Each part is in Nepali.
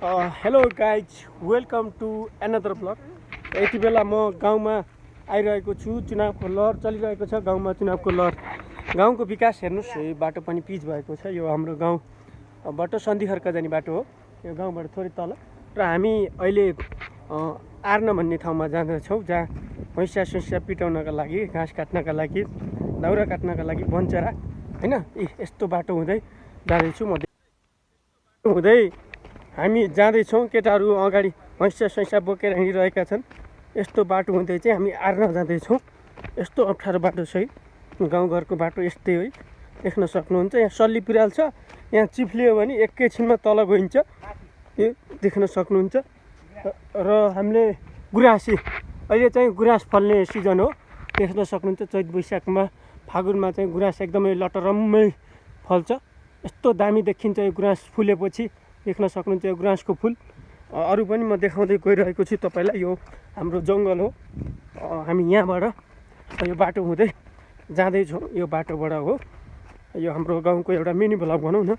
Hello guys welcome to another blog. यति बेला म गाउँमा आइरहेको छु। चुनावको लहर चलिरहेको छ गाउँमा। चुनावको लहर, गाउँको विकास हेर्नुहोस्। यो बाटो पनि पिच भएको छ। यो हाम्रो गाउँबाट सन्धिखर्का जाने बाटो हो। यो गाउँबाट थोरै तल र हामी अहिले आर्न भन्ने ठाउँमा जाँदैछौँ, जहाँ भैँसा सुइसा पिटाउनका लागि, घाँस काट्नका लागि, दाउरा काट्नका लागि बन्चरा होइन। यस्तो बाटो हुँदै जाँदैछु म। हुँदै हामी जाँदैछौँ। केटाहरू अगाडि भैँसा सैँसा बोकेर हिँडिरहेका छन्। यस्तो बाटो हुँदै चाहिँ हामी आर्न जाँदैछौँ। यस्तो अप्ठ्यारो बाटो छ है, गाउँघरको बाटो यस्तै हो। देख्न सक्नुहुन्छ, यहाँ सल्ली पिराल छ। यहाँ चिप्लियो भने एकैछिनमा तल गइन्छ। यो देख्न सक्नुहुन्छ। र हामीले गुराँसी, अहिले चाहिँ गुराँस फल्ने सिजन हो। देख्न सक्नुहुन्छ, चैत वैशाखमा फागुनमा चाहिँ गुराँस एकदमै लटरम्मै फल्छ। यस्तो दामी देखिन्छ यो गुराँस फुलेपछि। देख्न सक्नुहुन्छ यो गुराँसको फुल। अरू पनि म देखाउँदै गइरहेको छु तपाईँलाई। यो हाम्रो जङ्गल हो। हामी यहाँबाट यो बाटो हुँदै जाँदैछौँ। यो बाटोबाट हो। यो हाम्रो गाउँको एउटा मिनी भ्लग भनौँ न,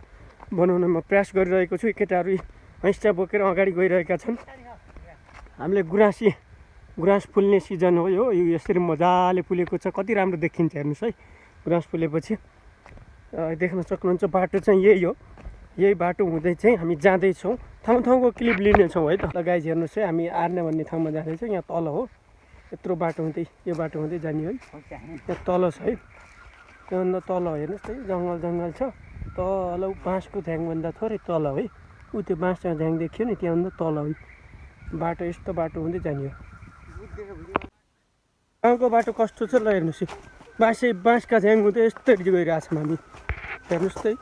बनाउन म प्रयास गरिरहेको छु। केटाहरू भैँसा बोकेर अगाडि गइरहेका छन्। हामीले गुराँस फुल्ने सिजन हो यो। यसरी मजाले फुलेको छ। कति राम्रो देखिन्छ हेर्नुहोस् है गुराँस फुलेपछि। देख्न सक्नुहुन्छ बाटो चाहिँ यही हो। यही बाटो हुँदै चाहिँ हामी जाँदैछौँ। ठाउँको क्लिप लिनेछौँ है त। गाइज हेर्नुहोस् है, हामी आर्ने भन्ने ठाउँमा जाँदैछौँ। यहाँ तल हो। यत्रो बाटो हुँदै यो बाटो हुँदै जाने है। यहाँ तल छ है, त्योभन्दा तल हेर्नुहोस् है, जङ्गल छ तल। बाँसको झ्याङभन्दा थोरै तल है। ऊ त्यो बाँसको झ्याङ देखियो नि, त्यहाँभन्दा तल है बाटो। यस्तो बाटो हुँदै जाने हो। गाउँको बाटो कस्तो छ ल हेर्नुहोस्। बाँसका झ्याङ हुँदै यस्तै गइरहेछौँ हामी। हेर्नुहोस् त,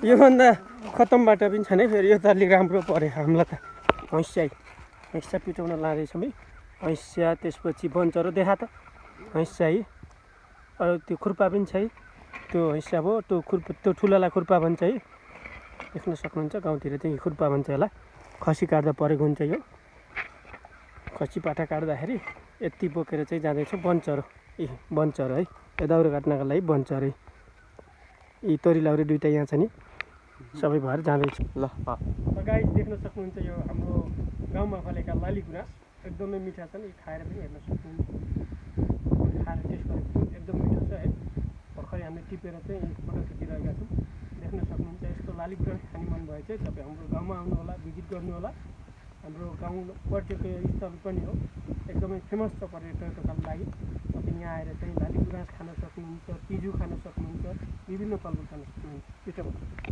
योभन्दा खतम बाटो पनि छैन है। फेरि यो त अलिक राम्रो पऱ्यो हामीलाई त। भैँसा पिटाउन लाँदैछौँ है। भैँसा, त्यसपछि बन्चरो देखा त भैँसा है। अरू त्यो खुर्पा पनि छ है। त्यो भैँसा भयो, त्यो ठुलालाई खुर्पा भन्छ है। देख्न सक्नुहुन्छ, गाउँतिर चाहिँ खुर्पा भन्छ होला। खसी काट्दा परेको हुन्छ यो। खसी पाठा काट्दाखेरि यति बोकेर चाहिँ जाँदैछौँ। बन्चरो है। यो दाउरा काट्नका लागि बन्चरो। यी तोरी लाउरी दुइटा यहाँ छ नि, सबै भएर जाँदैछु ल। गाइस देख्न सक्नुहुन्छ, यो हाम्रो गाउँमा फलेका लाली गुराँस एकदमै मिठा छन्। यी खाएर पनि हेर्न सक्नुहुन्छ। खाएर टेस्ट गरेको एकदम मिठो छ है। भर्खरै हामीले टिपेर चाहिँ फोटो खिचिरहेका छौँ। देख्न सक्नुहुन्छ, यस्तो लाली गुराँस खाने मन भयो चाहिँ तपाईँ हाम्रो गाउँमा आउनु होला, भिजिट गर्नु होला। हाम्रो गाउँ पर्यटकीय स्थल पनि हो। एकदमै फेमस छ पर्यटकका लागि। तपाईँ यहाँ आएर चाहिँ लाली गुराँस खान सक्नुहुन्छ, तिजु खान सक्नुहुन्छ, विभिन्न फलफुल खान सक्नुहुन्छ।